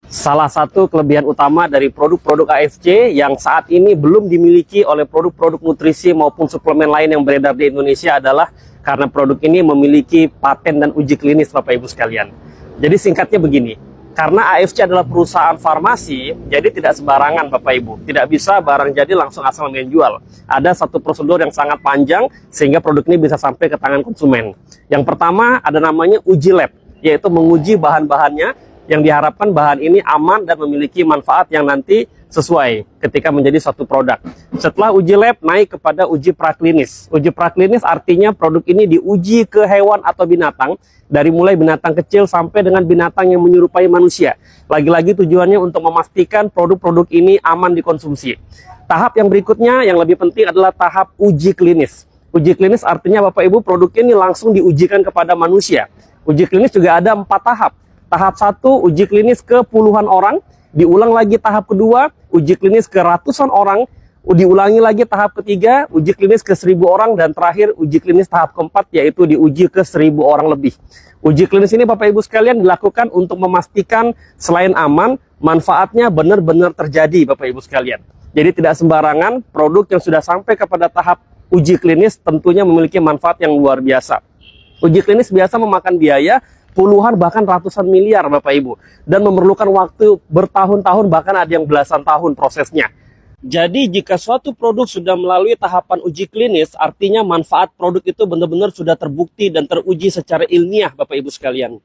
Salah satu kelebihan utama dari produk-produk AFC yang saat ini belum dimiliki oleh produk-produk nutrisi maupun suplemen lain yang beredar di Indonesia adalah karena produk ini memiliki paten dan uji klinis, Bapak Ibu sekalian. Jadi singkatnya begini, karena AFC adalah perusahaan farmasi, jadi tidak sembarangan Bapak Ibu. Tidak bisa barang jadi langsung asal menjual. Ada satu prosedur yang sangat panjang sehingga produk ini bisa sampai ke tangan konsumen. Yang pertama ada namanya uji lab, yaitu menguji bahan-bahannya yang diharapkan bahan ini aman dan memiliki manfaat yang nanti sesuai ketika menjadi suatu produk. Setelah uji lab naik kepada uji praklinis. Uji praklinis artinya produk ini diuji ke hewan atau binatang, dari mulai binatang kecil sampai dengan binatang yang menyerupai manusia. Lagi-lagi tujuannya untuk memastikan produk-produk ini aman dikonsumsi. Tahap yang berikutnya yang lebih penting adalah tahap uji klinis. Uji klinis artinya Bapak Ibu produk ini langsung diujikan kepada manusia. Uji klinis juga ada 4 tahap. Tahap 1 uji klinis ke puluhan orang, diulang lagi tahap kedua uji klinis ke ratusan orang, diulangi lagi tahap ketiga uji klinis ke 1000 orang, dan terakhir uji klinis tahap keempat yaitu diuji ke 1000 orang lebih. Uji klinis ini Bapak Ibu sekalian dilakukan untuk memastikan selain aman, manfaatnya benar-benar terjadi Bapak Ibu sekalian. Jadi tidak sembarangan produk yang sudah sampai kepada tahap uji klinis tentunya memiliki manfaat yang luar biasa. Uji klinis biasa memakan biaya puluhan bahkan ratusan miliar Bapak Ibu, dan memerlukan waktu bertahun-tahun bahkan ada yang belasan tahun prosesnya. Jadi jika suatu produk sudah melalui tahapan uji klinis, artinya manfaat produk itu benar-benar sudah terbukti dan teruji secara ilmiah Bapak Ibu sekalian.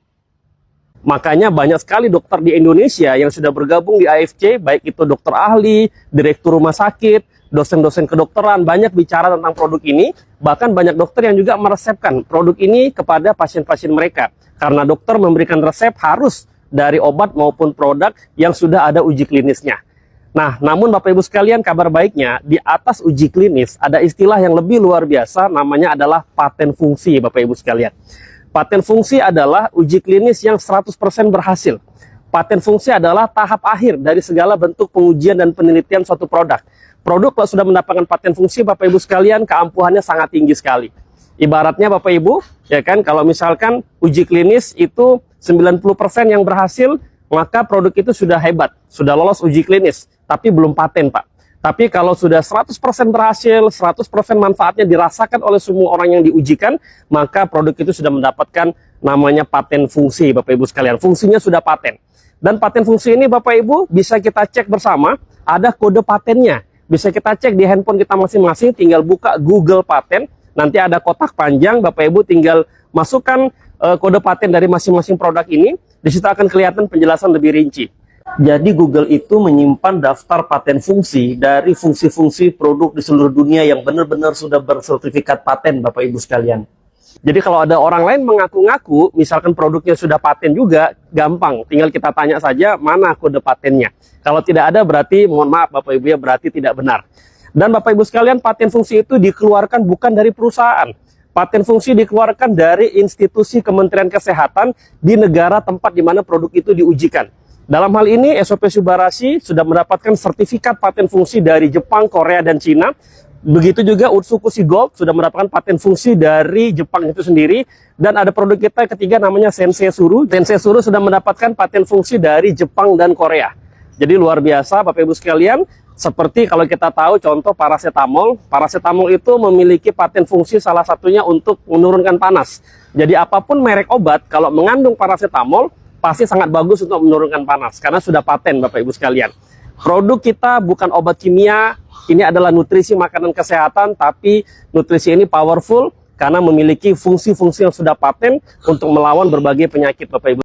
Makanya banyak sekali dokter di Indonesia yang sudah bergabung di AFC, baik itu dokter ahli, direktur rumah sakit, dosen-dosen kedokteran, banyak bicara tentang produk ini. Bahkan banyak dokter yang juga meresepkan produk ini kepada pasien-pasien mereka. Karena dokter memberikan resep harus dari obat maupun produk yang sudah ada uji klinisnya. Nah, namun Bapak Ibu sekalian, kabar baiknya di atas uji klinis ada istilah yang lebih luar biasa, namanya adalah paten fungsi Bapak Ibu sekalian. Paten fungsi adalah uji klinis yang 100% berhasil. Paten fungsi adalah tahap akhir dari segala bentuk pengujian dan penelitian suatu produk. Produk kalau sudah mendapatkan paten fungsi Bapak Ibu sekalian, keampuhannya sangat tinggi sekali. Ibaratnya Bapak Ibu, ya kan, kalau misalkan uji klinis itu 90% yang berhasil, maka produk itu sudah hebat, sudah lolos uji klinis, tapi belum paten Pak. Tapi kalau sudah 100% berhasil, 100% manfaatnya dirasakan oleh semua orang yang diujikan, maka produk itu sudah mendapatkan namanya paten fungsi Bapak Ibu sekalian. Fungsinya sudah paten. Dan paten fungsi ini Bapak Ibu bisa kita cek bersama, ada kode patennya. Bisa kita cek di handphone kita masing-masing, tinggal buka Google Paten. Nanti ada kotak panjang, Bapak Ibu tinggal masukkan kode paten dari masing-masing produk ini. Di situ akan kelihatan penjelasan lebih rinci. Jadi Google itu menyimpan daftar paten fungsi dari fungsi-fungsi produk di seluruh dunia yang benar-benar sudah bersertifikat paten Bapak Ibu sekalian. Jadi kalau ada orang lain mengaku-ngaku, misalkan produknya sudah paten juga, gampang. Tinggal kita tanya saja mana kode patennya. Kalau tidak ada berarti, mohon maaf Bapak Ibu ya, berarti tidak benar. Dan Bapak Ibu sekalian, paten fungsi itu dikeluarkan bukan dari perusahaan. Paten fungsi dikeluarkan dari institusi Kementerian Kesehatan di negara tempat di mana produk itu diujikan. Dalam hal ini, SOP Subarashi sudah mendapatkan sertifikat paten fungsi dari Jepang, Korea, dan Cina. Begitu juga Utsukushi Gold sudah mendapatkan paten fungsi dari Jepang itu sendiri. Dan ada produk kita ketiga namanya Sensei Suru. Sensei Suru sudah mendapatkan paten fungsi dari Jepang dan Korea. Jadi luar biasa Bapak Ibu sekalian. Seperti kalau kita tahu contoh paracetamol. Paracetamol itu memiliki paten fungsi salah satunya untuk menurunkan panas. Jadi apapun merek obat kalau mengandung paracetamol pasti sangat bagus untuk menurunkan panas. Karena sudah paten Bapak Ibu sekalian. Produk kita bukan obat kimia. Ini adalah nutrisi makanan kesehatan. Tapi nutrisi ini powerful karena memiliki fungsi-fungsi yang sudah paten untuk melawan berbagai penyakit Bapak Ibu.